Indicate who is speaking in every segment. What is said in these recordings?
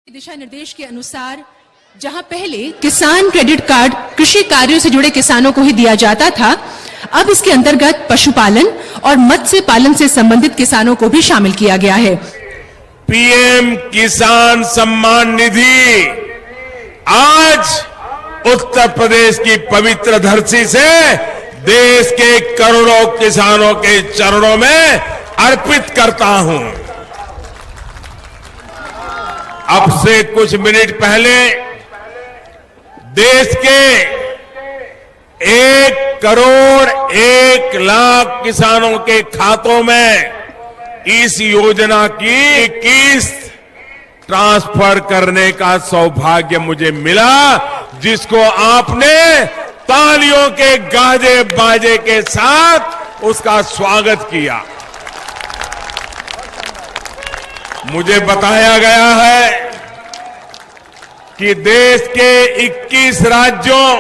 Speaker 1: दिशा निर्देश के अनुसार जहां पहले किसान क्रेडिट कार्ड कृषि कार्यों से जुड़े किसानों को ही दिया जाता था, अब इसके अंतर्गत पशुपालन और मत्स्य पालन से संबंधित किसानों को भी शामिल किया गया है।
Speaker 2: पीएम किसान सम्मान निधि आज उत्तर प्रदेश की पवित्र धरती से देश के करोड़ों किसानों के चरणों में अर्पित करता हूं। अब से कुछ मिनट पहले देश के 1 करोड़ 1 लाख किसानों के खातों में इस योजना की किस्त ट्रांसफर करने का सौभाग्य मुझे मिला, जिसको आपने तालियों के गाजे बाजे के साथ उसका स्वागत किया। मुझे बताया गया है कि देश के 21 राज्यों,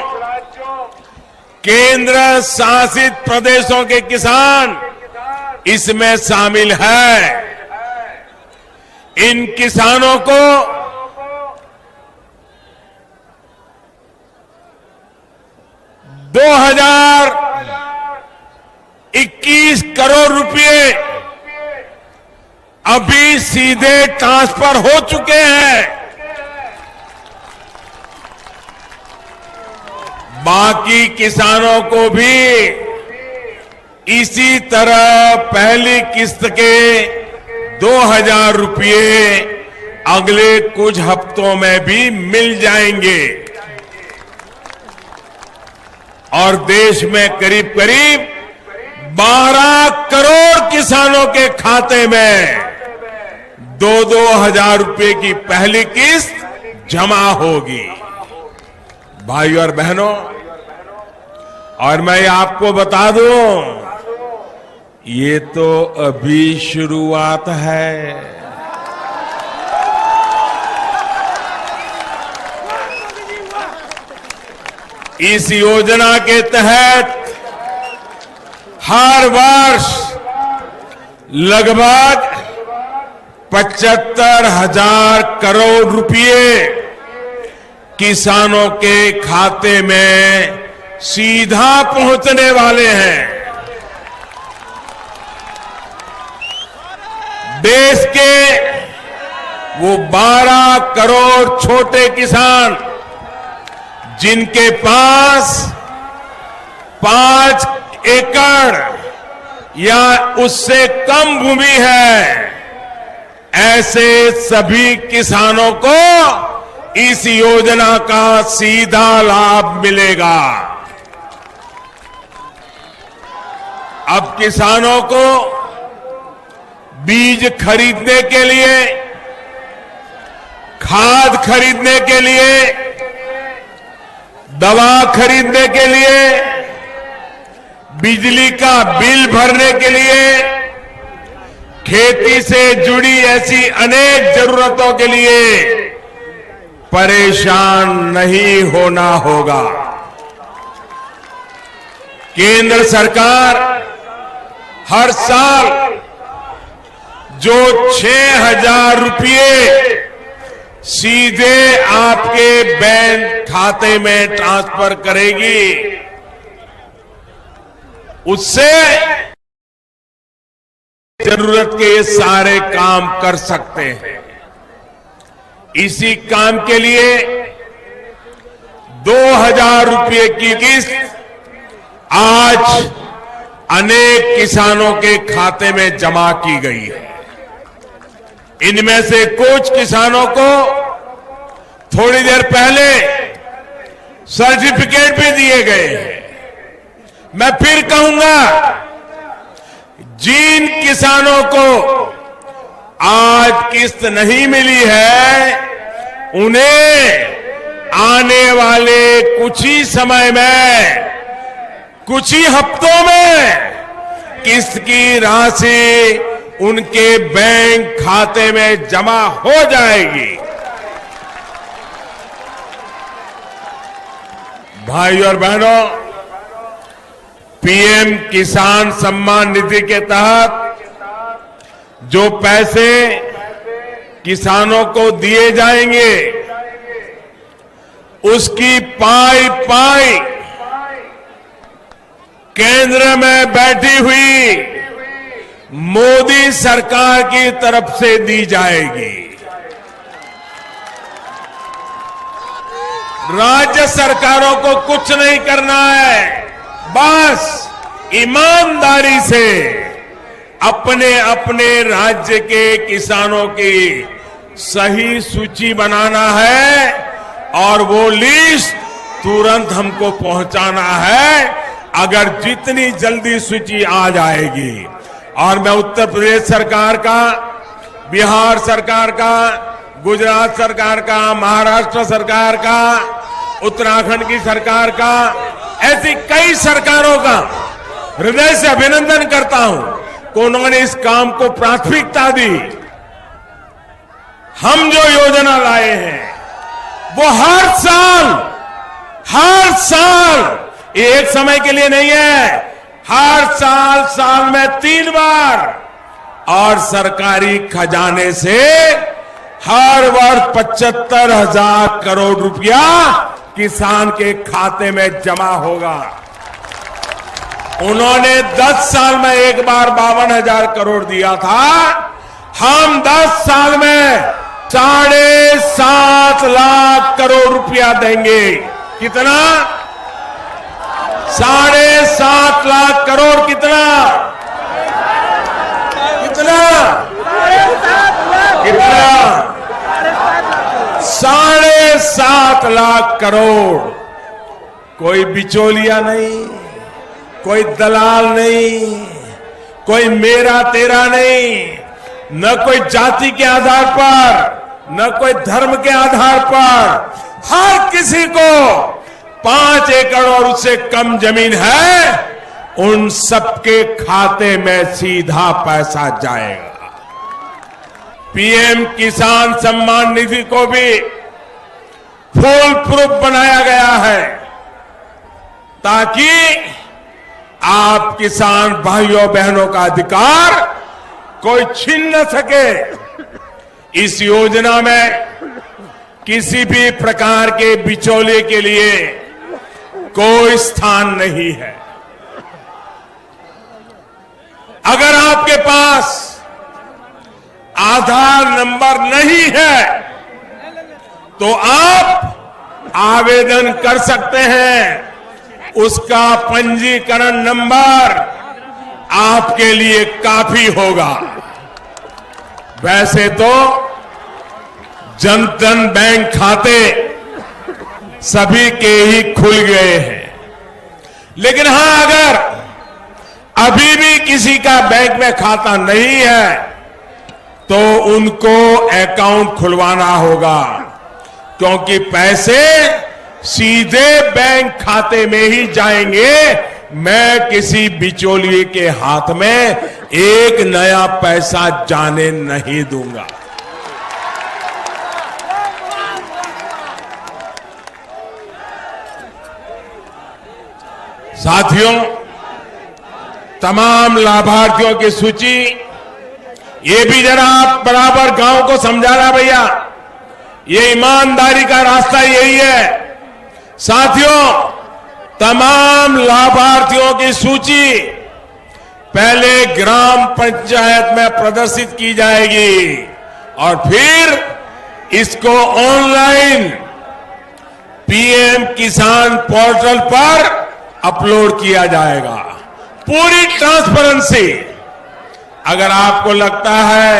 Speaker 2: केंद्र शासित प्रदेशों के किसान इसमें शामिल है। इन किसानों को 2021 करोड़ रुपए अभी सीधे ट्रांसफर हो चुके हैं। बाकी किसानों को भी इसी तरह पहली किस्त के 2000 रुपये अगले कुछ हफ्तों में भी मिल जाएंगे और देश में करीब करीब 12 करोड़ किसानों के खाते में 2-2 हजार रुपए की पहली किस्त जमा होगी। भाइयों और बहनों, और मैं आपको बता दूं, ये तो अभी शुरुआत है। इस योजना के तहत हर वर्ष लगभग 75,000 करोड़ रुपए किसानों के खाते में सीधा पहुंचने वाले हैं। देश के वो 12 करोड़ छोटे किसान जिनके पास 5 एकड़ या उससे कम भूमि है, ऐसे सभी किसानों को इस योजना का सीधा लाभ मिलेगा। अब किसानों को बीज खरीदने के लिए, खाद खरीदने के लिए, दवा खरीदने के लिए, बिजली का बिल भरने के लिए, खेती से जुड़ी ऐसी अनेक जरूरतों के लिए परेशान नहीं होना होगा। केंद्र सरकार हर साल जो 6,000 रुपये सीधे आपके बैंक खाते में ट्रांसफर करेगी, उससे जरूरत के ये सारे काम कर सकते हैं। इसी काम के लिए 2,000 रुपये की किस्त आज अनेक किसानों के खाते में जमा की गई है। इनमें से कुछ किसानों को थोड़ी देर पहले सर्टिफिकेट भी दिए गए हैं। मैं फिर कहूंगा, जिन किसानों को आज किस्त नहीं मिली है, उन्हें आने वाले कुछ ही समय में, कुछ ही हफ्तों में किस्त की राशि उनके बैंक खाते में जमा हो जाएगी। भाइयों और बहनों, पीएम किसान सम्मान निधि के तहत जो पैसे किसानों को दिए जाएंगे, उसकी पाई पाई केंद्र में बैठी हुई मोदी सरकार की तरफ से दी जाएगी। राज्य सरकारों को कुछ नहीं करना है, बस ईमानदारी से अपने अपने राज्य के किसानों की सही सूची बनाना है और वो लिस्ट तुरंत हमको पहुंचाना है। अगर जितनी जल्दी सूची आ जाएगी, और मैं उत्तर प्रदेश सरकार का, बिहार सरकार का, गुजरात सरकार का, महाराष्ट्र सरकार का, उत्तराखंड की सरकार का, ऐसी कई सरकारों का हृदय से अभिनंदन करता हूं कि उन्होंने इस काम को प्राथमिकता दी। हम जो योजना लाए हैं वो हर साल ये एक समय के लिए नहीं है, हर साल में 3 बार, और सरकारी खजाने से हर वर्ष 75,000 करोड़ रुपया किसान के खाते में जमा होगा। उन्होंने 10 साल में एक बार 52,000 करोड़ दिया था, हम 10 साल में 7.5 लाख करोड़ रुपया देंगे। कितना? 7.5 लाख करोड़। कितना? 7.5 लाख करोड़। कोई बिचौलिया नहीं, कोई दलाल नहीं, कोई मेरा तेरा नहीं, न कोई जाति के आधार पर, न कोई धर्म के आधार पर, हर किसी को 5 एकड़ और उससे कम जमीन है, उन सबके खाते में सीधा पैसा जाएगा। पीएम किसान सम्मान निधि को भी फुल प्रूफ बनाया गया है ताकि आप किसान भाइयों बहनों का अधिकार कोई छीन न सके। इस योजना में किसी भी प्रकार के बिचौले के लिए कोई स्थान नहीं है। अगर आपके पास आधार नंबर नहीं है तो आप आवेदन कर सकते हैं, उसका पंजीकरण नंबर आपके लिए काफी होगा। वैसे तो जनधन बैंक खाते सभी के ही खुल गए हैं, लेकिन हां, अगर अभी भी किसी का बैंक में खाता नहीं है तो उनको अकाउंट खुलवाना होगा, क्योंकि पैसे सीधे बैंक खाते में ही जाएंगे। मैं किसी बिचौलिए के हाथ में एक नया पैसा जाने नहीं दूंगा। साथियों, तमाम लाभार्थियों की सूची, ये भी जरा आप बराबर गांव को समझाना भैया, ये ईमानदारी का रास्ता यही है। साथियों, तमाम लाभार्थियों की सूची पहले ग्राम पंचायत में प्रदर्शित की जाएगी और फिर इसको ऑनलाइन पीएम किसान पोर्टल पर अपलोड किया जाएगा। पूरी ट्रांसपेरेंसी। अगर आपको लगता है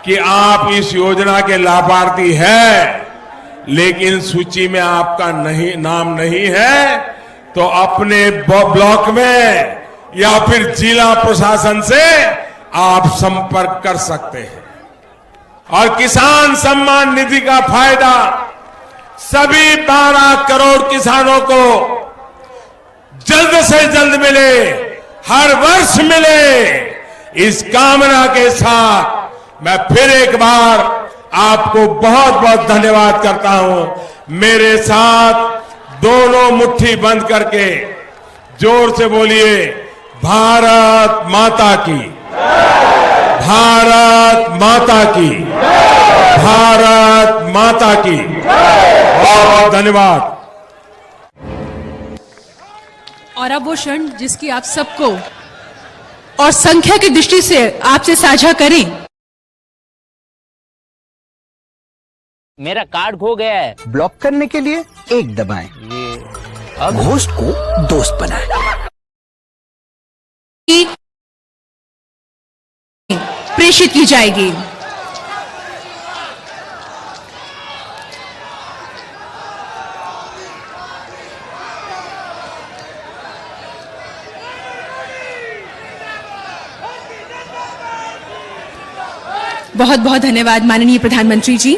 Speaker 2: कि आप इस योजना के लाभार्थी हैं लेकिन सूची में आपका नाम नहीं है, तो अपने ब्लॉक में या फिर जिला प्रशासन से आप संपर्क कर सकते हैं। और किसान सम्मान निधि का फायदा सभी 12 करोड़ किसानों को जल्द से जल्द मिले, हर वर्ष मिले, इस कामना के साथ मैं फिर एक बार आपको बहुत बहुत धन्यवाद करता हूं। मेरे साथ दोनों मुट्ठी बंद करके जोर से बोलिए, भारत माता की, भारत माता की। भारत माता की बहुत बहुत धन्यवाद।
Speaker 1: और अब वो क्षण जिसकी आप सबको और संख्या की दृष्टि से आपसे साझा करें।
Speaker 3: मेरा कार्ड खो गया है।
Speaker 4: ब्लॉक करने के लिए एक दबाएं।
Speaker 3: ये अब
Speaker 4: घोस्ट को दोस्त बनाएं।
Speaker 1: प्रेषित की जाएगी। बहुत बहुत धन्यवाद माननीय प्रधानमंत्री जी।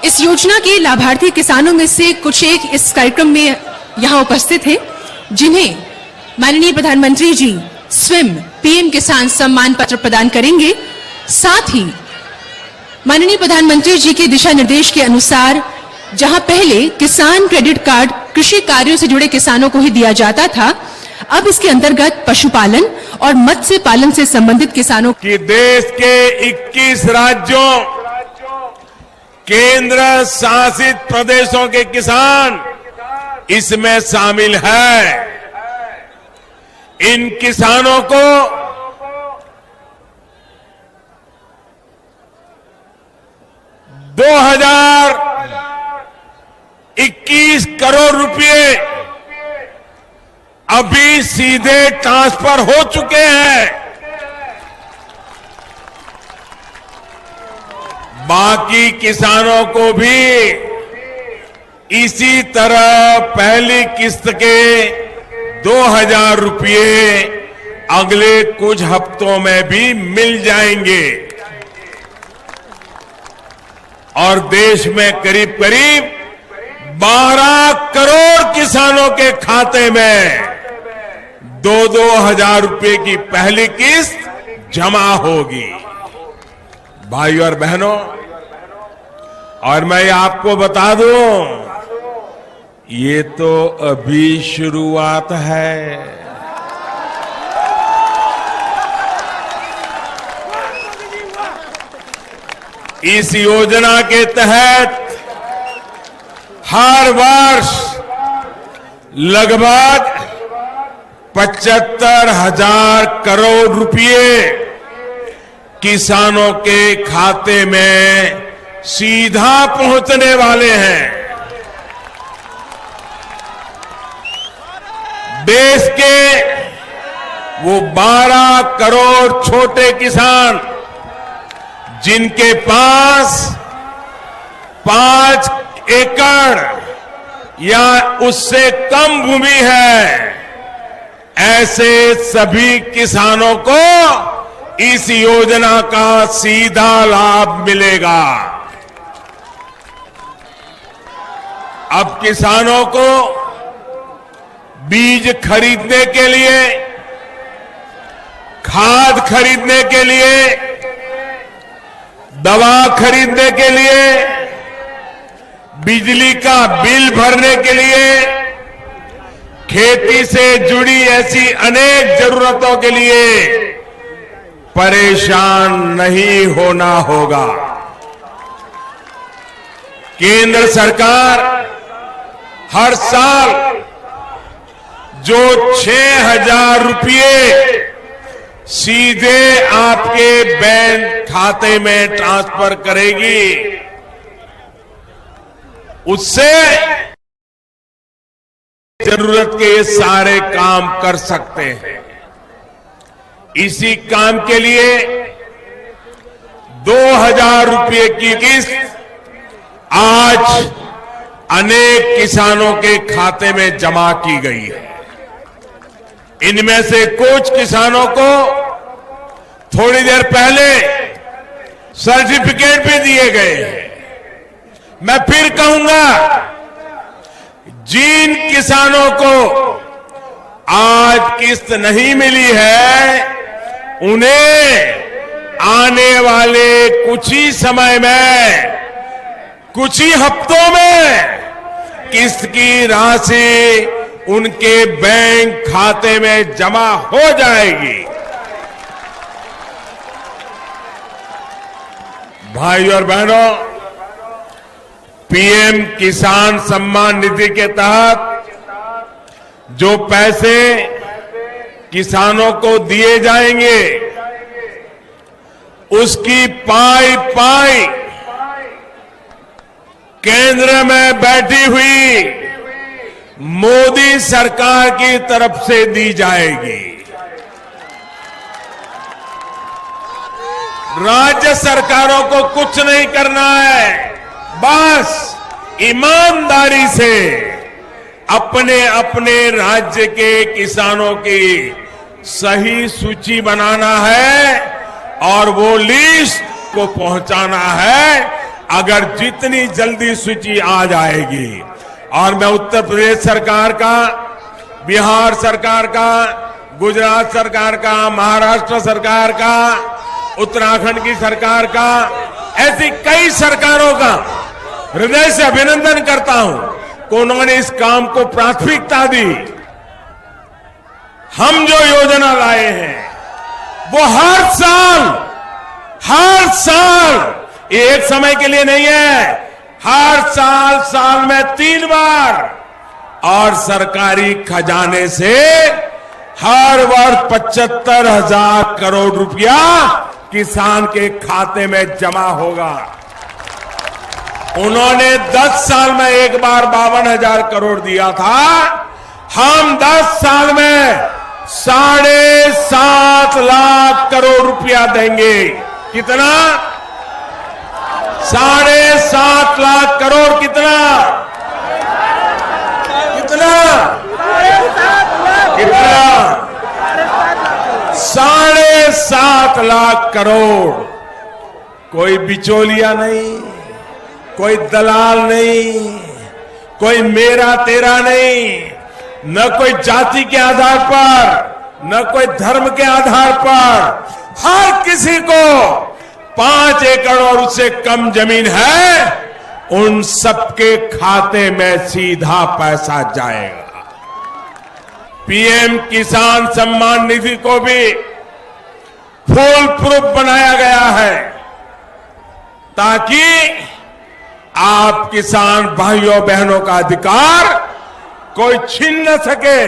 Speaker 1: इस योजना के लाभार्थी किसानों में से कुछ एक इस कार्यक्रम में यहां उपस्थित हैं, जिन्हें माननीय प्रधानमंत्री जी स्वयं पीएम किसान सम्मान पत्र प्रदान करेंगे। साथ ही माननीय प्रधानमंत्री जी के दिशा निर्देश के अनुसार जहां पहले किसान क्रेडिट कार्ड कृषि कार्यों से जुड़े किसानों को ही दिया जाता था, अब इसके अंतर्गत पशुपालन और मत्स्य पालन से संबंधित किसानों
Speaker 2: कि देश के 21 राज्यों, केंद्र शासित प्रदेशों के किसान इसमें शामिल है। इन किसानों को 2021 करोड़ रुपए अभी सीधे ट्रांसफर हो चुके हैं। बाकी किसानों को भी इसी तरह पहली किस्त के 2000 रुपए अगले कुछ हफ्तों में भी मिल जाएंगे और देश में करीब करीब 12 करोड़ किसानों के खाते में 2-2 हजार रुपए की पहली किस्त जमा होगी। भाई और बहनों, और मैं आपको बता दूं, ये तो अभी शुरुआत है। इस योजना के तहत हर वर्ष लगभग 75,000 करोड़ रुपए किसानों के खाते में सीधा पहुंचने वाले हैं। देश के वो 12 करोड़ छोटे किसान जिनके पास 5 एकड़ या उससे कम भूमि है, ऐसे सभी किसानों को इस योजना का सीधा लाभ मिलेगा। अब किसानों को बीज खरीदने के लिए, खाद खरीदने के लिए, दवा खरीदने के लिए, बिजली का बिल भरने के लिए, खेती से जुड़ी ऐसी अनेक जरूरतों के लिए परेशान नहीं होना होगा। केंद्र सरकार हर साल जो 6,000 रुपये सीधे आपके बैंक खाते में ट्रांसफर करेगी, उससे जरूरत के ये सारे काम कर सकते हैं। इसी काम के लिए 2,000 रुपये की किस्त आज अनेक किसानों के खाते में जमा की गई है। इनमें से कुछ किसानों को थोड़ी देर पहले सर्टिफिकेट भी दिए गए हैं। मैं फिर कहूंगा, जिन किसानों को आज किस्त नहीं मिली है, उन्हें आने वाले कुछ ही समय में, कुछ ही हफ्तों में किस्त की राशि उनके बैंक खाते में जमा हो जाएगी। भाई और बहनों, पीएम किसान सम्मान निधि के तहत जो पैसे किसानों को दिए जाएंगे, उसकी पाई पाई केंद्र में बैठी हुई मोदी सरकार की तरफ से दी जाएगी। राज्य सरकारों को कुछ नहीं करना है, बस ईमानदारी से अपने अपने राज्य के किसानों की सही सूची बनाना है और वो लिस्ट को पहुंचाना है। अगर जितनी जल्दी सूची आ जाएगी, और मैं उत्तर प्रदेश सरकार का, बिहार सरकार का, गुजरात सरकार का, महाराष्ट्र सरकार का, उत्तराखंड की सरकार का, ऐसी कई सरकारों का हृदय से अभिनंदन करता हूं कि उन्होंने इस काम को प्राथमिकता दी। हम जो योजना लाए हैं वो हर साल ये एक समय के लिए नहीं है, हर साल में 3 बार, और सरकारी खजाने से हर वर्ष 75,000 करोड़ रुपया किसान के खाते में जमा होगा। उन्होंने 10 साल में एक बार 52,000 करोड़ दिया था, हम 10 साल में 7.5 लाख करोड़ रुपया देंगे। कितना? 7.5 लाख करोड़। कितना? 7.5 लाख करोड़। कोई बिचौलिया नहीं, कोई दलाल नहीं, कोई मेरा तेरा नहीं, न कोई जाति के आधार पर, न कोई धर्म के आधार पर, हर किसी को 5 एकड़ और उससे कम जमीन है, उन सबके खाते में सीधा पैसा जाएगा। पीएम किसान सम्मान निधि को भी फुल प्रूफ बनाया गया है ताकि आप किसान भाइयों बहनों का अधिकार कोई छीन न सके।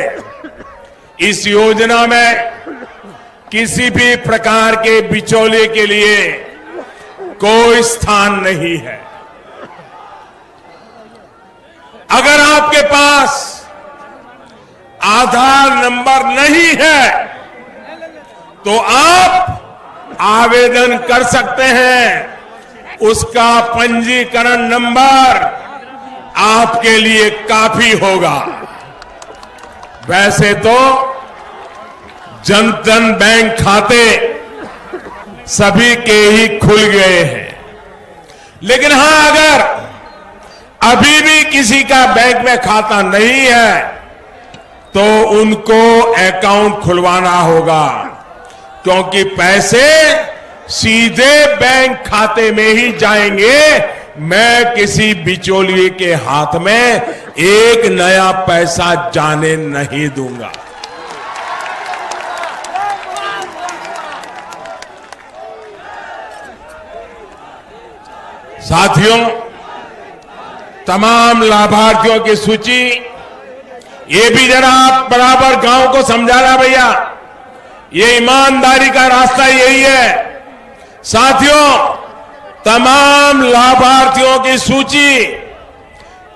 Speaker 2: इस योजना में किसी भी प्रकार के बिचौले के लिए कोई स्थान नहीं है। अगर आपके पास आधार नंबर नहीं है तो आप आवेदन कर सकते हैं। उसका पंजीकरण नंबर आपके लिए काफी होगा। वैसे तो जनधन बैंक खाते सभी के ही खुल गए हैं, लेकिन हां, अगर अभी भी किसी का बैंक में खाता नहीं है तो उनको अकाउंट खुलवाना होगा, क्योंकि पैसे सीधे बैंक खाते में ही जाएंगे। मैं किसी बिचौलिए के हाथ में एक नया पैसा जाने नहीं दूंगा। साथियों, तमाम लाभार्थियों की सूची ये भी जरा आप बराबर गांव को समझाना भैया, ये ईमानदारी का रास्ता यही है। साथियों, तमाम लाभार्थियों की सूची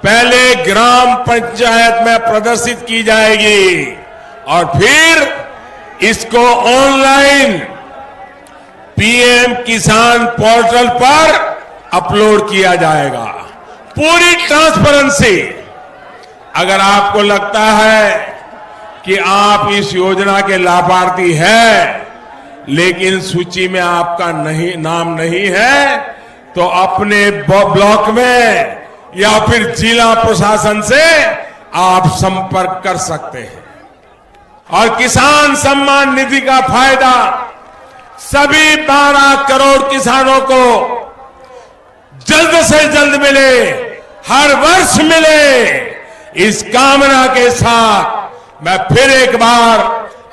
Speaker 2: पहले ग्राम पंचायत में प्रदर्शित की जाएगी और फिर इसको ऑनलाइन पीएम किसान पोर्टल पर अपलोड किया जाएगा। पूरी ट्रांसपेरेंसी। अगर आपको लगता है कि आप इस योजना के लाभार्थी हैं लेकिन सूची में आपका नाम नहीं है, तो अपने ब्लॉक में या फिर जिला प्रशासन से आप संपर्क कर सकते हैं। और किसान सम्मान निधि का फायदा सभी 12 करोड़ किसानों को जल्द से जल्द मिले, हर वर्ष मिले, इस कामना के साथ मैं फिर एक बार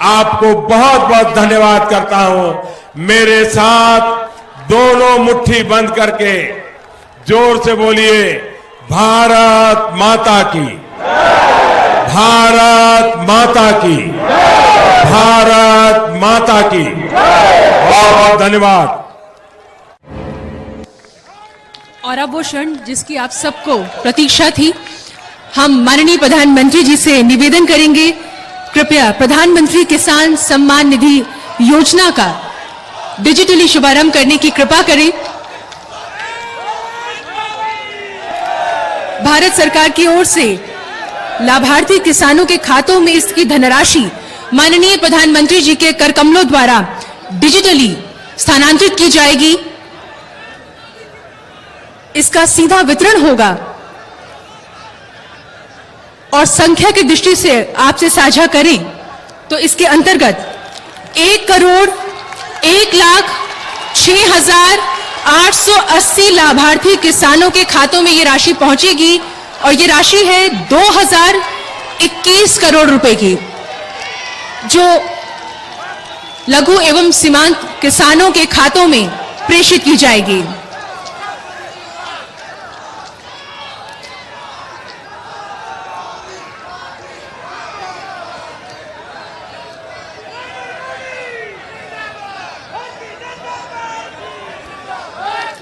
Speaker 2: आपको बहुत बहुत धन्यवाद करता हूं। मेरे साथ दोनों मुट्ठी बंद करके जोर से बोलिए, भारत माता की, भारत माता की, भारत माता की। बहुत बहुत धन्यवाद।
Speaker 1: और अब वो क्षण जिसकी आप सबको प्रतीक्षा थी, हम माननीय प्रधानमंत्री जी से निवेदन करेंगे, कृपया प्रधानमंत्री किसान सम्मान निधि योजना का डिजिटली शुभारंभ करने की कृपा करें। भारत सरकार की ओर से लाभार्थी किसानों के खातों में इसकी धनराशि माननीय प्रधानमंत्री जी के कर कमलों द्वारा डिजिटली स्थानांतरित की जाएगी। इसका सीधा वितरण होगा और संख्या की दृष्टि से आपसे साझा करें तो इसके अंतर्गत 1,06,880 लाभार्थी किसानों के खातों में ये राशि पहुंचेगी और ये राशि है 2021 करोड़ रुपए की, जो लघु एवं सीमांत किसानों के खातों में प्रेषित की जाएगी।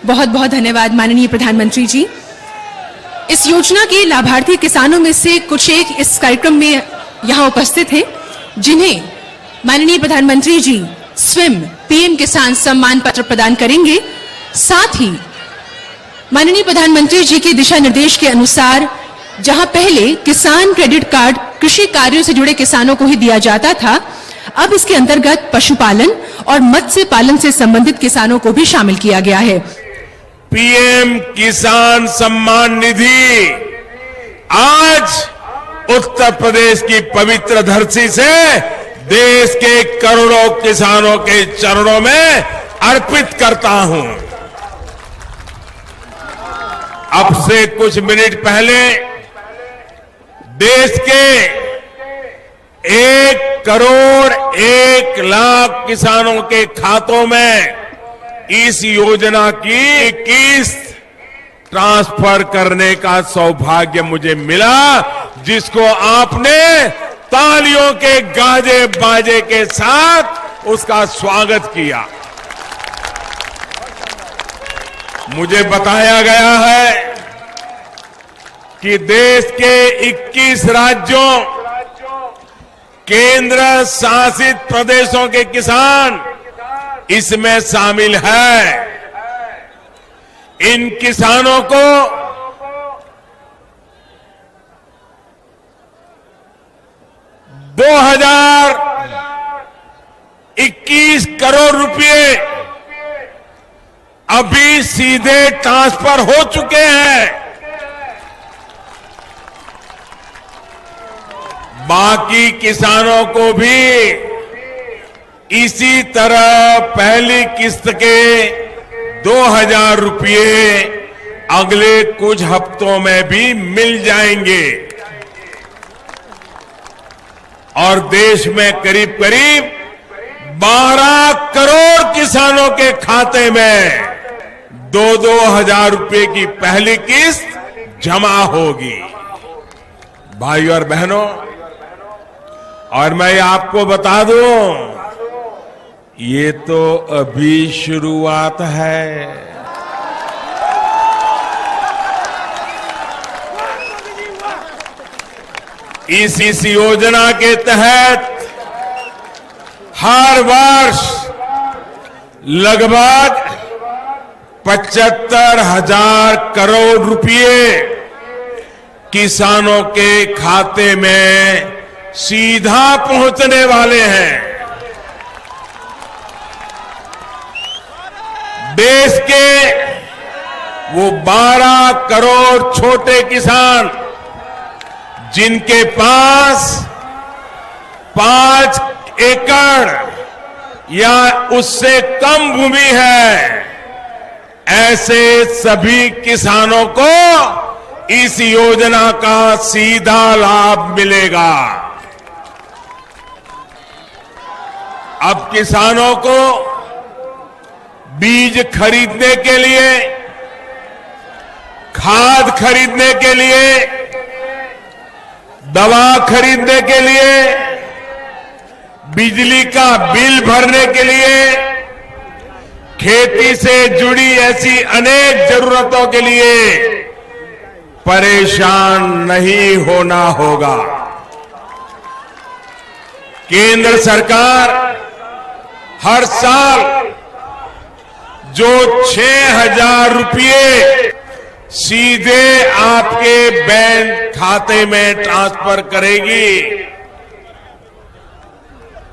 Speaker 1: बहुत बहुत धन्यवाद माननीय प्रधानमंत्री जी। इस योजना के लाभार्थी किसानों में से कुछ एक इस कार्यक्रम में यहां उपस्थित हैं, जिन्हें माननीय प्रधानमंत्री जी स्वयं पीएम किसान सम्मान पत्र प्रदान करेंगे। साथ ही माननीय प्रधानमंत्री जी के दिशा निर्देश के अनुसार जहां पहले किसान क्रेडिट कार्ड कृषि कार्यों से जुड़े किसानों को ही दिया जाता था, अब इसके अंतर्गत पशुपालन और मत्स्य पालन से संबंधित किसानों को भी शामिल किया गया है।
Speaker 2: पीएम किसान सम्मान निधि आज उत्तर प्रदेश की पवित्र धरती से देश के करोड़ों किसानों के चरणों में अर्पित करता हूं। अब से कुछ मिनट पहले देश के 1,01,00,000 किसानों के खातों में इस योजना की किस्त ट्रांसफर करने का सौभाग्य मुझे मिला, जिसको आपने तालियों के गाजे बाजे के साथ उसका स्वागत किया। मुझे बताया गया है कि देश के 21 राज्यों, केंद्र शासित प्रदेशों के किसान इसमें शामिल है। इन किसानों को 2021 करोड़ रुपए अभी सीधे ट्रांसफर हो चुके हैं। बाकी किसानों को भी इसी तरह पहली किस्त के 2,000 रुपये अगले कुछ हफ्तों में भी मिल जाएंगे और देश में करीब करीब 12 करोड़ किसानों के खाते में 2-2 हजार रुपये की पहली किस्त जमा होगी। भाइयों और बहनों, और मैं आपको बता दूं, ये तो अभी शुरुआत है। इस योजना के तहत हर वर्ष लगभग 75,000 करोड़ रुपए किसानों के खाते में सीधा पहुंचने वाले हैं। देश के वो 12 करोड़ छोटे किसान जिनके पास 5 एकड़ या उससे कम भूमि है, ऐसे सभी किसानों को इस योजना का सीधा लाभ मिलेगा। अब किसानों को बीज खरीदने के लिए, खाद खरीदने के लिए, दवा खरीदने के लिए, बिजली का बिल भरने के लिए, खेती से जुड़ी ऐसी अनेक जरूरतों के लिए परेशान नहीं होना होगा। केंद्र सरकार हर साल जो 6,000 रुपये सीधे आपके बैंक खाते में ट्रांसफर करेगी,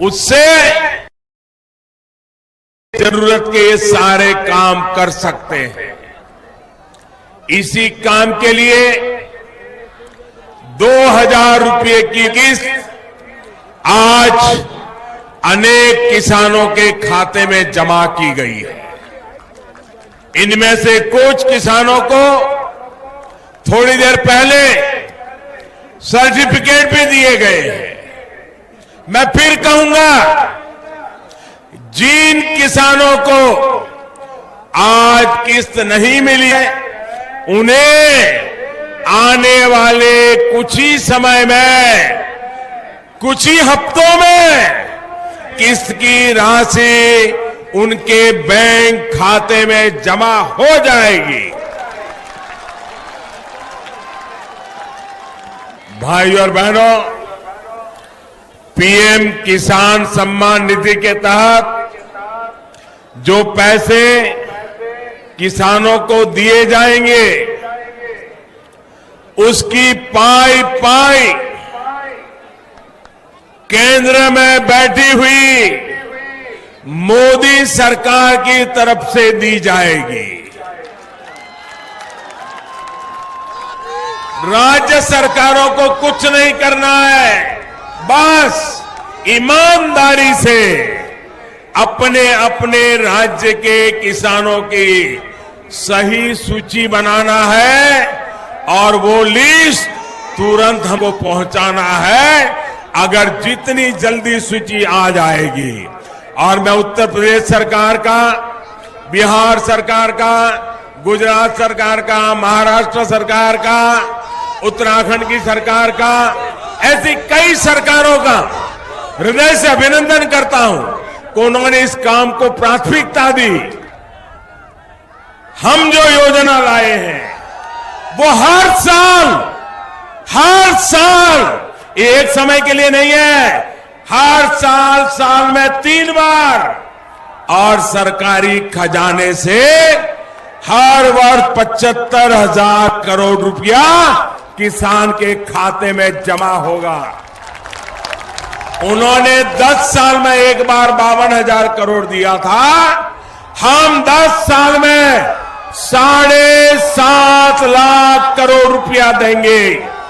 Speaker 2: उससे जरूरत के ये सारे काम कर सकते हैं। इसी काम के लिए 2,000 रुपये की किस्त आज अनेक किसानों के खाते में जमा की गई है। इनमें से कुछ किसानों को थोड़ी देर पहले सर्टिफिकेट भी दिए गए हैं। मैं फिर कहूंगा, जिन किसानों को आज किस्त नहीं मिली है, उन्हें आने वाले कुछ ही समय में, कुछ ही हफ्तों में किस्त की राशि उनके बैंक खाते में जमा हो जाएगी। भाई और बहनों, पीएम किसान सम्मान निधि के तहत जो पैसे किसानों को दिए जाएंगे, उसकी पाई पाई केंद्र में बैठी हुई मोदी सरकार की तरफ से दी जाएगी। राज्य सरकारों को कुछ नहीं करना है, बस ईमानदारी से अपने अपने राज्य के किसानों की सही सूची बनाना है और वो लिस्ट तुरंत हमको पहुंचाना है। अगर जितनी जल्दी सूची आ जाएगी, और मैं उत्तर प्रदेश सरकार का, बिहार सरकार का, गुजरात सरकार का, महाराष्ट्र सरकार का, उत्तराखंड की सरकार का, ऐसी कई सरकारों का हृदय से अभिनंदन करता हूं कि उन्होंने इस काम को प्राथमिकता दी। हम जो योजना लाए हैं वो हर साल ये एक समय के लिए नहीं है, हर साल में 3 बार, और सरकारी खजाने से हर वर्ष 75,000 करोड़ रुपया किसान के खाते में जमा होगा। उन्होंने 10 साल में एक बार 52,000 करोड़ दिया था, हम 10 साल में 7.5 लाख करोड़ रुपया देंगे।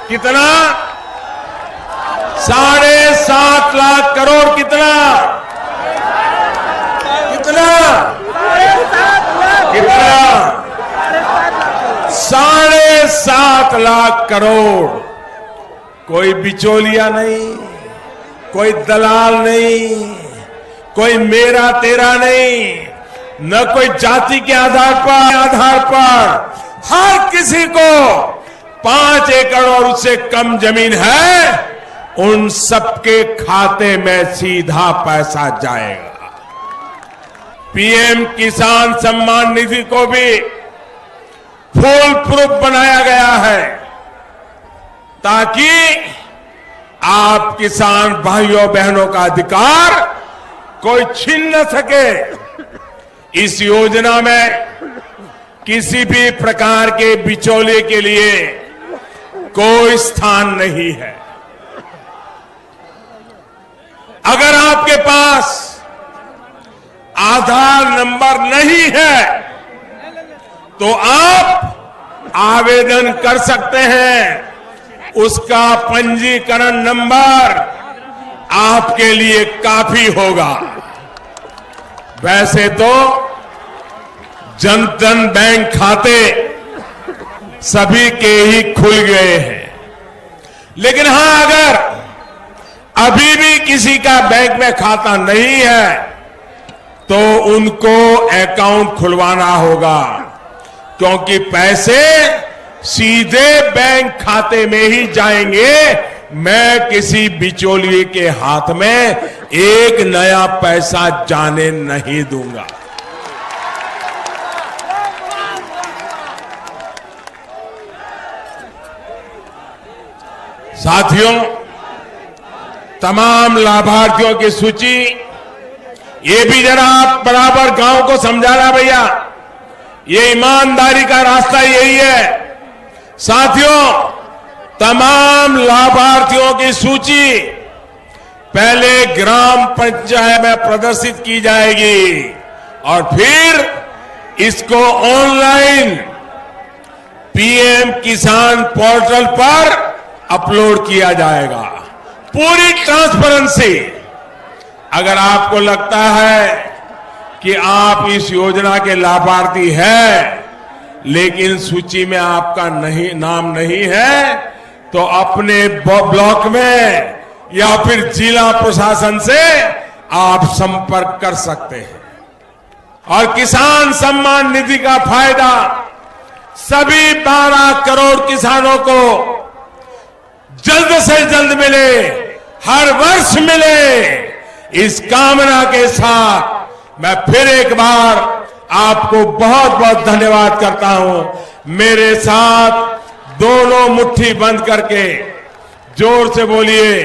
Speaker 2: कितना? 7.5 लाख करोड़। कितना? 7.5 लाख करोड़। कोई बिचौलिया नहीं, कोई दलाल नहीं, कोई मेरा तेरा नहीं, न कोई जाति के आधार पर हर किसी को 5 एकड़ और उससे कम जमीन है, उन सबके खाते में सीधा पैसा जाएगा। पीएम किसान सम्मान निधि को भी फुल प्रूफ बनाया गया है ताकि आप किसान भाइयों बहनों का अधिकार कोई छीन न सके। इस योजना में किसी भी प्रकार के बिचौले के लिए कोई स्थान नहीं है। अगर आपके पास आधार नंबर नहीं है तो आप आवेदन कर सकते हैं। उसका पंजीकरण नंबर आपके लिए काफी होगा। वैसे तो जन धन बैंक खाते सभी के ही खुल गए हैं, लेकिन हां, अगर अभी भी किसी का बैंक में खाता नहीं है तो उनको अकाउंट खुलवाना होगा, क्योंकि पैसे सीधे बैंक खाते में ही जाएंगे। मैं किसी बिचौलिए के हाथ में एक नया पैसा जाने नहीं दूंगा। साथियों, तमाम लाभार्थियों की सूची ये भी जरा आप बराबर गांव को समझाना भैया, ये ईमानदारी का रास्ता यही है। साथियों, तमाम लाभार्थियों की सूची पहले ग्राम पंचायत में प्रदर्शित की जाएगी और फिर इसको ऑनलाइन पीएम किसान पोर्टल पर अपलोड किया जाएगा। पूरी ट्रांसपेरेंसी। अगर आपको लगता है कि आप इस योजना के लाभार्थी हैं, लेकिन सूची में आपका नाम नहीं है, तो अपने ब्लॉक में या फिर जिला प्रशासन से आप संपर्क कर सकते हैं। और किसान सम्मान निधि का फायदा सभी 12 करोड़ किसानों को जल्द से जल्द मिले, हर वर्ष मिले, इस कामना के साथ मैं फिर एक बार आपको बहुत बहुत धन्यवाद करता हूं। मेरे साथ दोनों मुट्ठी बंद करके जोर से बोलिए,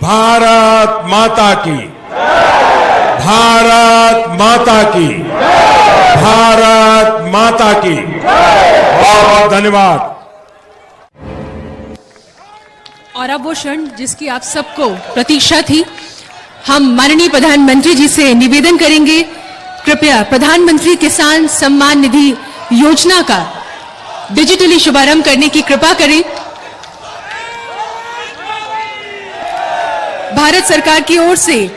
Speaker 2: भारत माता की, भारत माता की, भारत माता की। बहुत बहुत धन्यवाद।
Speaker 1: और अब वो क्षण जिसकी आप सबको प्रतीक्षा थी, हम माननीय प्रधानमंत्री जी से निवेदन करेंगे, कृपया प्रधानमंत्री किसान सम्मान निधि योजना का डिजिटली शुभारंभ करने की कृपा करें। भारत सरकार की ओर से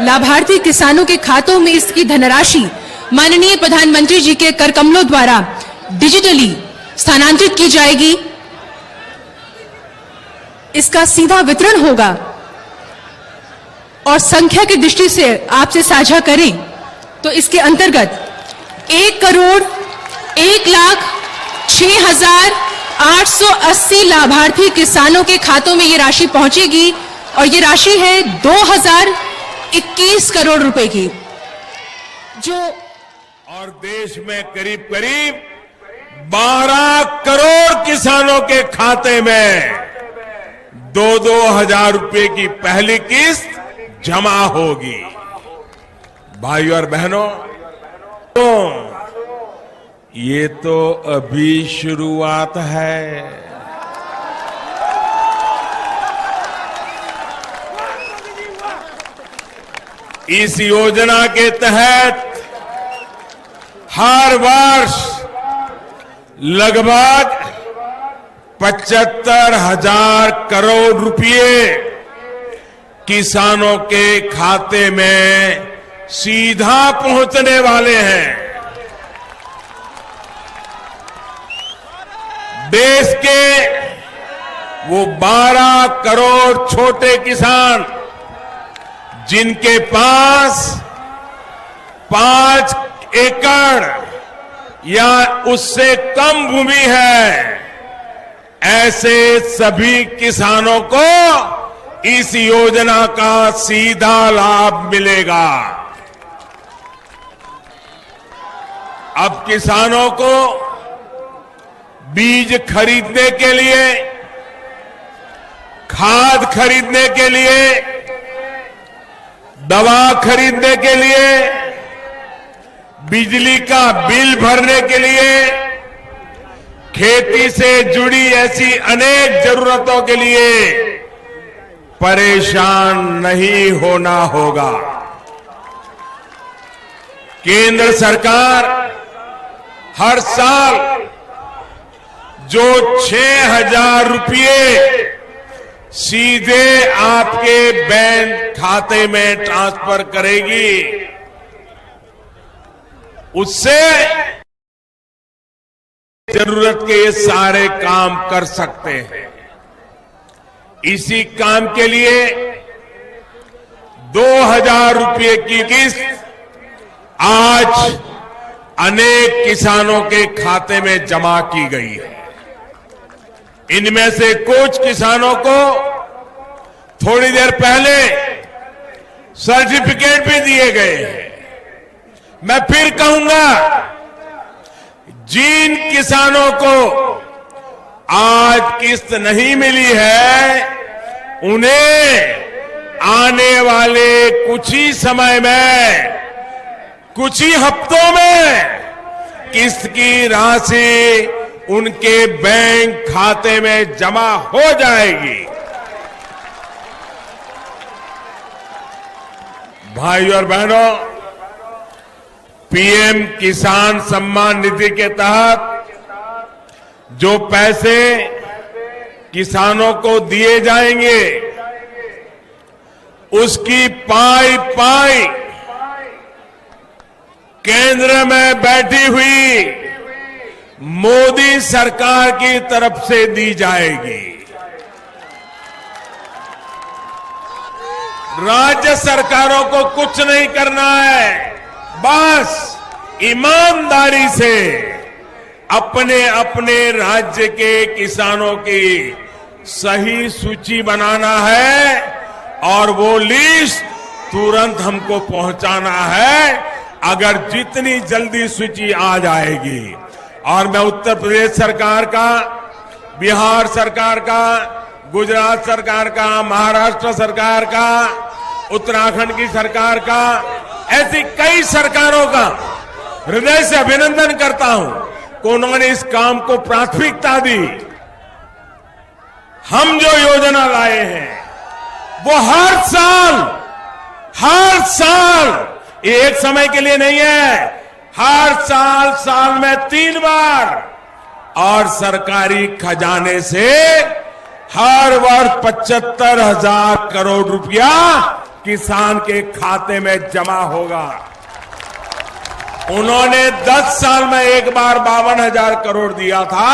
Speaker 1: लाभार्थी किसानों के खातों में इसकी धनराशि माननीय प्रधानमंत्री जी के कर कमलों द्वारा डिजिटली स्थानांतरित की जाएगी। इसका सीधा वितरण होगा और संख्या की दृष्टि से आपसे साझा करें तो इसके अंतर्गत 1,06,880 लाभार्थी किसानों के खातों में ये राशि पहुंचेगी और ये राशि है 2021 करोड़ रुपए की, जो
Speaker 2: और देश में करीब करीब 12 करोड़ किसानों के खाते में 2-2 हजार रुपए की पहली किस्त जमा होगी। भाइयों और बहनों, तो ये तो अभी शुरुआत है। इस योजना के तहत हर वर्ष लगभग 75,000 करोड़ रुपए किसानों के खाते में सीधा पहुंचने वाले हैं। देश के वो 12 करोड़ छोटे किसान जिनके पास 5 एकड़ या उससे कम भूमि है, ऐसे सभी किसानों को इस योजना का सीधा लाभ मिलेगा। अब किसानों को बीज खरीदने के लिए, खाद खरीदने के लिए, दवा खरीदने के लिए, बिजली का बिल भरने के लिए, खेती से जुड़ी ऐसी अनेक जरूरतों के लिए परेशान नहीं होना होगा। केंद्र सरकार हर साल जो 6,000 रुपये सीधे आपके बैंक खाते में ट्रांसफर करेगी, उससे जरूरत के ये सारे काम कर सकते हैं। इसी काम के लिए 2,000 रुपये की किस्त आज अनेक किसानों के खाते में जमा की गई है। इनमें से कुछ किसानों को थोड़ी देर पहले सर्टिफिकेट भी दिए गए हैं। मैं फिर कहूंगा, जिन किसानों को आज किस्त नहीं मिली है, उन्हें आने वाले कुछ ही समय में, कुछ ही हफ्तों में किस्त की राशि उनके बैंक खाते में जमा हो जाएगी। भाई और बहनों, पीएम किसान सम्मान निधि के तहत जो पैसे किसानों को दिए जाएंगे, उसकी पाई पाई केंद्र में बैठी हुई मोदी सरकार की तरफ से दी जाएगी। राज्य सरकारों को कुछ नहीं करना है, बस ईमानदारी से अपने अपने राज्य के किसानों की सही सूची बनाना है और वो लिस्ट तुरंत हमको पहुंचाना है। अगर जितनी जल्दी सूची आ जाएगी, और मैं उत्तर प्रदेश सरकार का, बिहार सरकार का, गुजरात सरकार का, महाराष्ट्र सरकार का, उत्तराखंड की सरकार का, ऐसी कई सरकारों का हृदय से अभिनंदन करता हूं कि उन्होंने इस काम को प्राथमिकता दी। हम जो योजना लाए हैं वो हर साल, ये एक समय के लिए नहीं है, हर साल में 3 बार, और सरकारी खजाने से हर वर्ष 75,000 करोड़ रुपया किसान के खाते में जमा होगा। उन्होंने 10 साल में एक बार 52,000 करोड़ दिया था,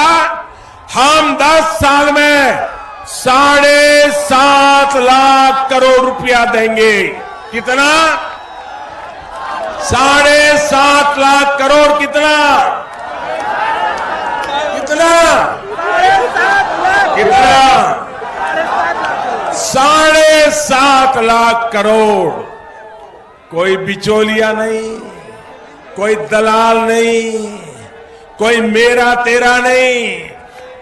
Speaker 2: हम 10 साल में 7.5 लाख करोड़ रुपया देंगे। कितना? 7.5 लाख करोड़। कितना? 7.5 लाख करोड़। कोई बिचौलिया नहीं, कोई दलाल नहीं, कोई मेरा तेरा नहीं,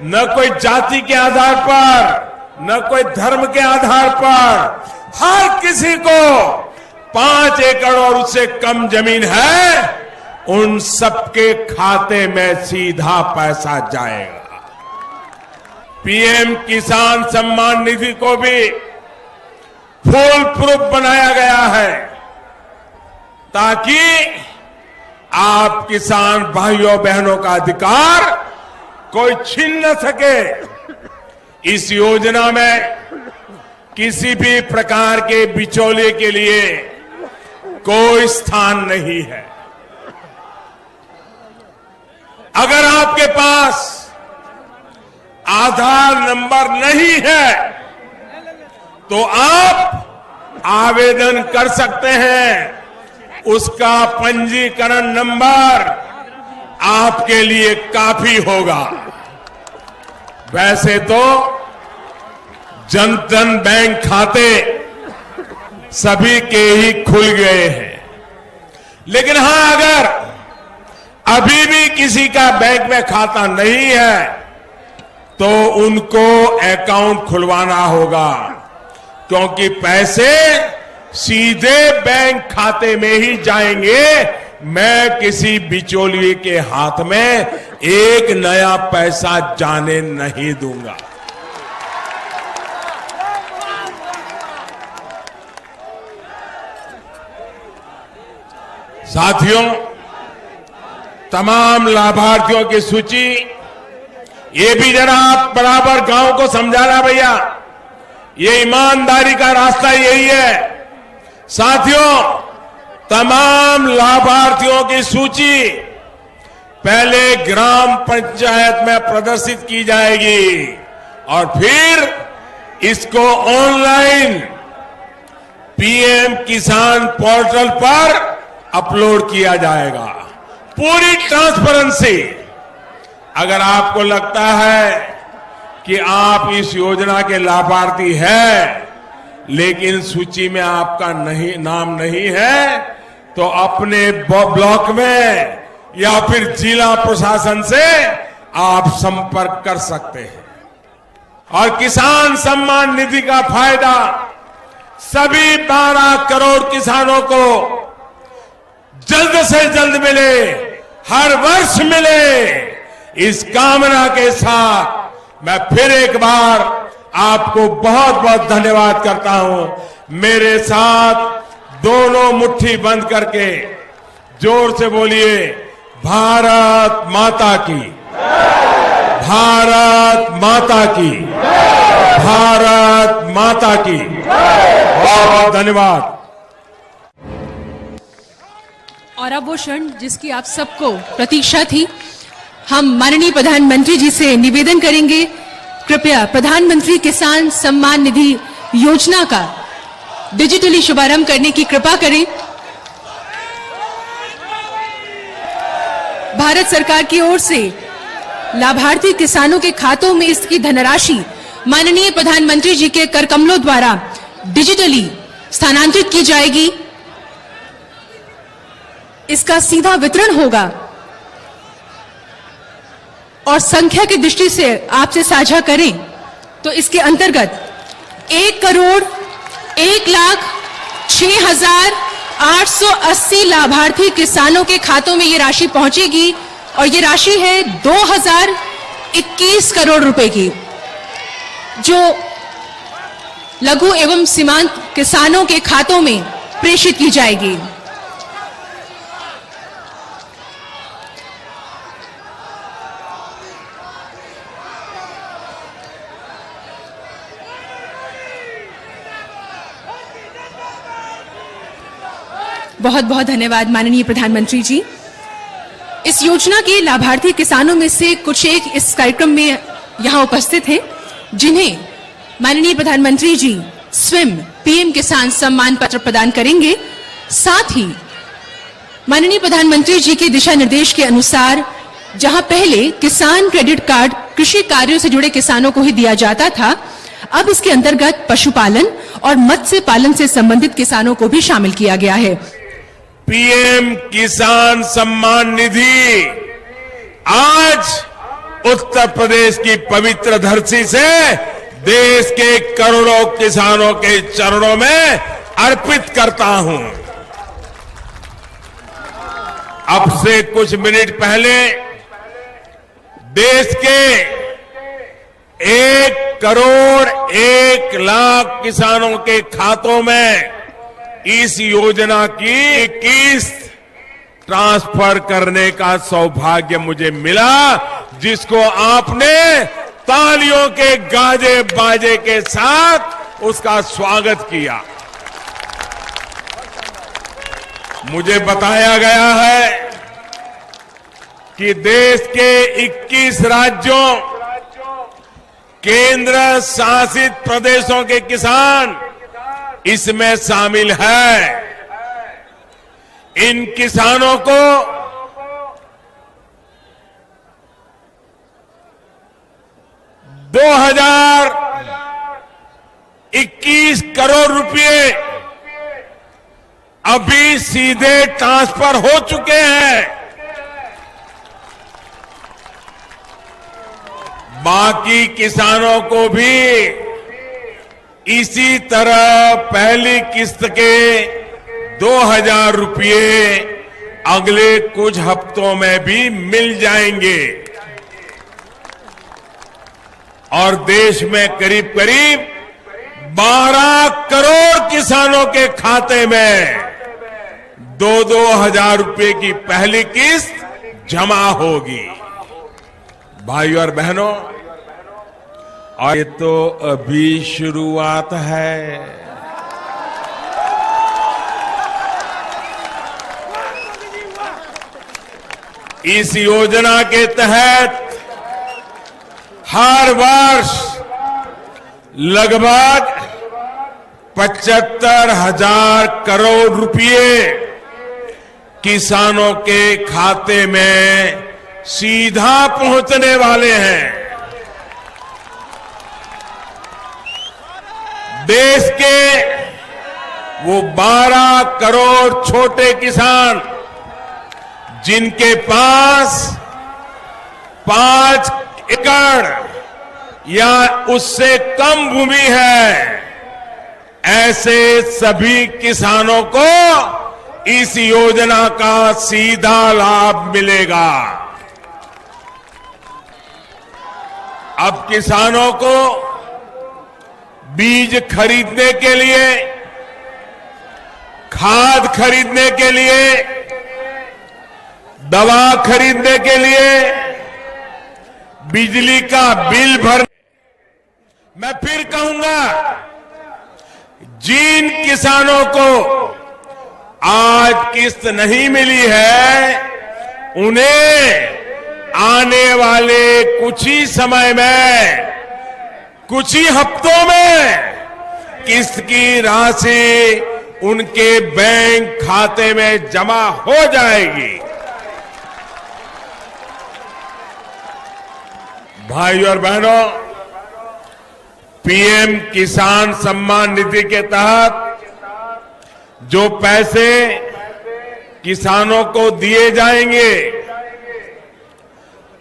Speaker 2: न कोई जाति के आधार पर, न कोई धर्म के आधार पर, हर किसी को 5 एकड़ और उससे कम जमीन है, उन सबके खाते में सीधा पैसा जाएगा। पीएम किसान सम्मान निधि को भी फुल प्रूफ बनाया गया है ताकि आप किसान भाइयों बहनों का अधिकार कोई छीन न सके। इस योजना में किसी भी प्रकार के बिचौलिए के लिए कोई स्थान नहीं है। अगर आपके पास आधार नंबर नहीं है तो आप आवेदन कर सकते हैं, उसका पंजीकरण नंबर आपके लिए काफी होगा। वैसे तो जनधन बैंक खाते सभी के ही खुल गए हैं, लेकिन हां, अगर अभी भी किसी का बैंक में खाता नहीं है तो उनको अकाउंट खुलवाना होगा, क्योंकि पैसे सीधे बैंक खाते में ही जाएंगे। मैं किसी बिचौलिए के हाथ में एक नया पैसा जाने नहीं दूंगा। साथियों, तमाम लाभार्थियों की सूची, ये भी जरा आप बराबर गांव को समझाना भैया, ये ईमानदारी का रास्ता यही है। साथियों, तमाम लाभार्थियों की सूची पहले ग्राम पंचायत में प्रदर्शित की जाएगी और फिर इसको ऑनलाइन पीएम किसान पोर्टल पर अपलोड किया जाएगा। पूरी ट्रांसपेरेंसी। अगर आपको लगता है कि आप इस योजना के लाभार्थी हैं लेकिन सूची में आपका नाम नहीं है, तो अपने ब्लॉक में या फिर जिला प्रशासन से आप संपर्क कर सकते हैं। और किसान सम्मान निधि का फायदा सभी 12 करोड़ किसानों को जल्द से जल्द मिले, हर वर्ष मिले, इस कामना के साथ मैं फिर एक बार आपको बहुत बहुत धन्यवाद करता हूं। मेरे साथ दोनों मुट्ठी बंद करके जोर से बोलिए, भारत माता की, भारत माता की, भारत माता की। बहुत बहुत धन्यवाद।
Speaker 1: और अब वो क्षण जिसकी आप सबको प्रतीक्षा थी, हम माननीय प्रधानमंत्री जी से निवेदन करेंगे, कृपया प्रधानमंत्री किसान सम्मान निधि योजना का डिजिटली शुभारंभ करने की कृपा करें। भारत सरकार की ओर से लाभार्थी किसानों के खातों में इसकी धनराशि माननीय प्रधानमंत्री जी के कर कमलों द्वारा डिजिटली स्थानांतरित की जाएगी। इसका सीधा वितरण होगा और संख्या की दृष्टि से आपसे साझा करें तो इसके अंतर्गत 1,06,880 लाभार्थी किसानों के खातों में ये राशि पहुंचेगी और ये राशि है 2021 करोड़ रुपए की, जो लघु एवं सीमांत किसानों के खातों में प्रेषित की जाएगी। बहुत बहुत धन्यवाद माननीय प्रधानमंत्री जी। इस योजना के लाभार्थी किसानों में से कुछ एक इस कार्यक्रम में यहां उपस्थित हैं, जिन्हें माननीय प्रधानमंत्री जी स्वयं पीएम किसान सम्मान पत्र प्रदान करेंगे। साथ ही माननीय प्रधानमंत्री जी के दिशा निर्देश के अनुसार जहां पहले किसान क्रेडिट कार्ड कृषि कार्यों से जुड़े किसानों को ही दिया जाता था, अब इसके अंतर्गत पशुपालन और मत्स्य पालन से संबंधित किसानों को भी शामिल किया गया है।
Speaker 2: पीएम किसान सम्मान निधि आज उत्तर प्रदेश की पवित्र धरती से देश के करोड़ों किसानों के चरणों में अर्पित करता हूं। अब से कुछ मिनट पहले देश के 1,01,00,000 किसानों के खातों में इस योजना की किस्त ट्रांसफर करने का सौभाग्य मुझे मिला, जिसको आपने तालियों के गाजे बाजे के साथ उसका स्वागत किया। मुझे बताया गया है कि देश के 21 राज्यों, केंद्र शासित प्रदेशों के किसान इसमें शामिल है। इन किसानों को 2021 करोड़ रुपए अभी सीधे ट्रांसफर हो चुके हैं। बाकी किसानों को भी इसी तरह पहली किस्त के 2,000 रुपये अगले कुछ हफ्तों में भी मिल जाएंगे और देश में करीब करीब 12 करोड़ किसानों के खाते में 2-2 हजार रुपये की पहली किस्त जमा होगी। भाइयों और बहनों, और ये तो अभी शुरुआत है। इस योजना के तहत हर वर्ष लगभग 75,000 करोड़ रुपए किसानों के खाते में सीधा पहुंचने वाले हैं। देश के वो 12 करोड़ छोटे किसान जिनके पास 5 एकड़ या उससे कम भूमि है, ऐसे सभी किसानों को इस योजना का सीधा लाभ मिलेगा। अब किसानों को बीज खरीदने के लिए, खाद खरीदने के लिए, दवा खरीदने के लिए, बिजली का बिल भरने, मैं फिर कहूंगा, जिन किसानों को आज किस्त नहीं मिली है, उन्हें आने वाले कुछ ही समय में, कुछ ही हफ्तों में किस्त की राशि उनके बैंक खाते में जमा हो जाएगी। भाई और बहनों, पीएम किसान सम्मान निधि के तहत जो पैसे किसानों को दिए जाएंगे,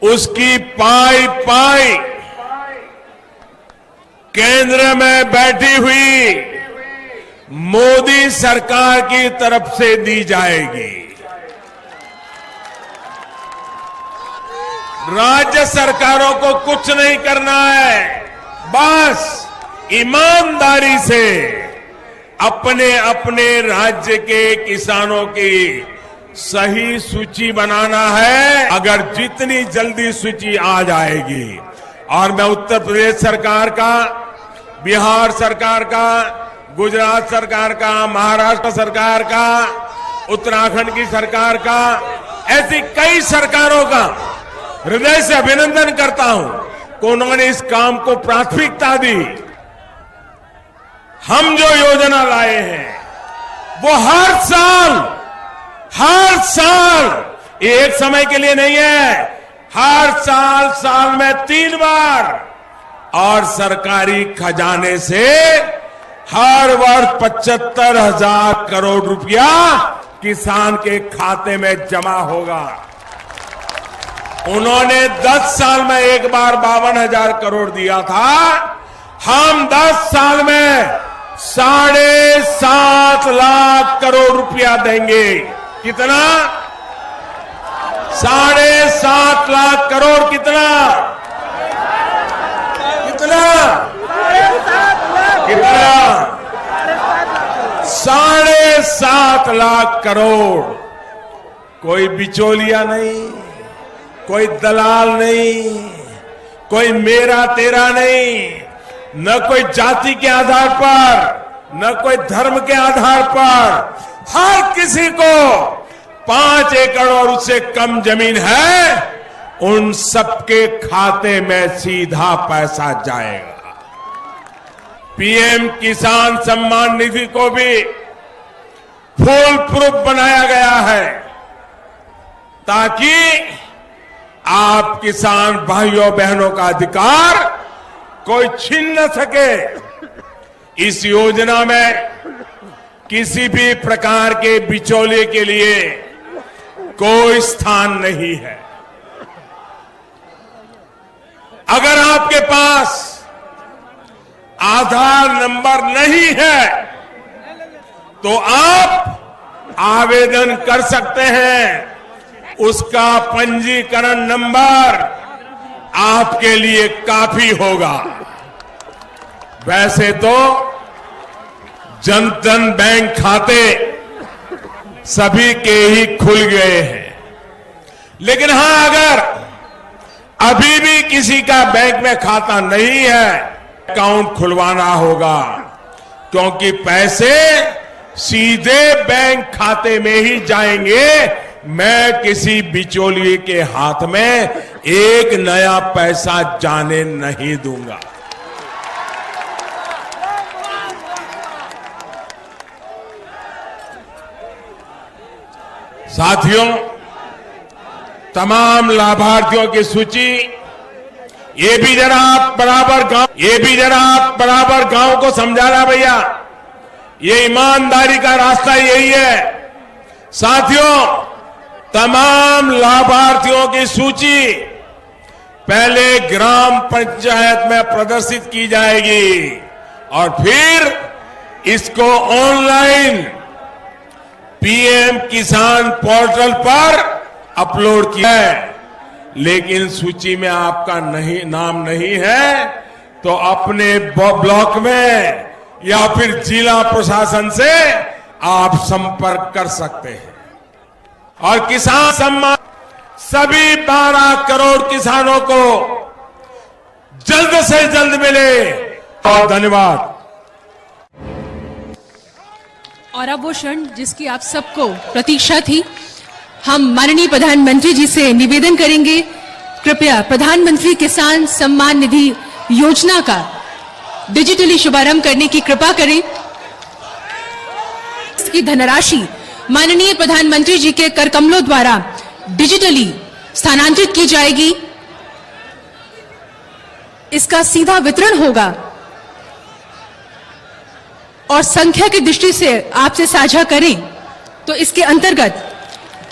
Speaker 2: उसकी पाई पाई केंद्र में बैठी हुई मोदी सरकार की तरफ से दी जाएगी। राज्य सरकारों को कुछ नहीं करना है, बस ईमानदारी से अपने अपने राज्य के किसानों की सही सूची बनाना है। अगर जितनी जल्दी सूची आ जाएगी, और मैं उत्तर प्रदेश सरकार का, बिहार सरकार का, गुजरात सरकार का, महाराष्ट्र सरकार का, उत्तराखंड की सरकार का, ऐसी कई सरकारों का हृदय से अभिनंदन करता हूं कि उन्होंने इस काम को प्राथमिकता दी। हम जो योजना लाए हैं वो हर साल, ये एक समय के लिए नहीं है, हर साल में 3 बार, और सरकारी खजाने से हर वर्ष 75,000 करोड़ रुपया किसान के खाते में जमा होगा। उन्होंने 10 साल में एक बार 52,000 करोड़ दिया था, हम 10 साल में 7.5 लाख करोड़ रुपया देंगे। कितना? 7.5 लाख करोड़। कितना? 7.5 लाख करोड़। कोई बिचौलिया नहीं, कोई दलाल नहीं, कोई मेरा तेरा नहीं, न कोई जाति के आधार पर, न कोई धर्म के आधार पर, हर किसी को 5 एकड़ और उससे कम जमीन है, उन सबके खाते में सीधा पैसा जाएगा। पीएम किसान सम्मान निधि को भी फुल प्रूफ बनाया गया है, ताकि आप किसान भाइयों बहनों का अधिकार कोई छीन न सके। इस योजना में किसी भी प्रकार के बिचौलिए के लिए कोई स्थान नहीं है। अगर आपके पास आधार नंबर नहीं है तो आप आवेदन कर सकते हैं। उसका पंजीकरण नंबर आपके लिए काफी होगा। वैसे तो जन धन बैंक खाते सभी के ही खुल गए हैं, लेकिन हां, अगर अभी भी किसी का बैंक में खाता नहीं है, अकाउंट खुलवाना होगा, क्योंकि पैसे सीधे बैंक खाते में ही जाएंगे। मैं किसी बिचौलिए के हाथ में एक नया पैसा जाने नहीं दूंगा। साथियों, तमाम लाभार्थियों की सूची ये भी जरा आप बराबर गांव को समझाना भैया, ये ईमानदारी का रास्ता यही है। साथियों, तमाम लाभार्थियों की सूची पहले ग्राम पंचायत में प्रदर्शित की जाएगी और फिर इसको ऑनलाइन पीएम किसान पोर्टल पर अपलोड किया है। लेकिन सूची में आपका नाम नहीं है तो अपने ब्लॉक में या फिर जिला प्रशासन से आप संपर्क कर सकते हैं। और किसान सम्मान सभी 12 करोड़ किसानों को जल्द से जल्द मिले। और धन्यवाद।
Speaker 1: और अब वो क्षण जिसकी आप सबको प्रतीक्षा थी, हम माननीय प्रधानमंत्री जी से निवेदन करेंगे, कृपया प्रधानमंत्री किसान सम्मान निधि योजना का डिजिटली शुभारंभ करने की कृपा करें। इसकी धनराशि माननीय प्रधानमंत्री जी के कर कमलों द्वारा डिजिटली स्थानांतरित की जाएगी। इसका सीधा वितरण होगा और संख्या की दृष्टि से आपसे साझा करें तो इसके अंतर्गत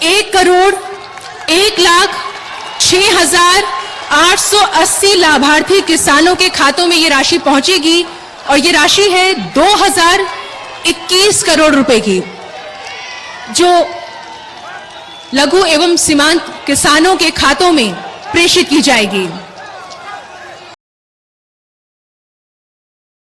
Speaker 1: 1,06,880 लाभार्थी किसानों के खातों में ये राशि पहुंचेगी और ये राशि है 2021 करोड़ रुपए की, जो लघु एवं सीमांत किसानों के खातों में प्रेषित की जाएगी।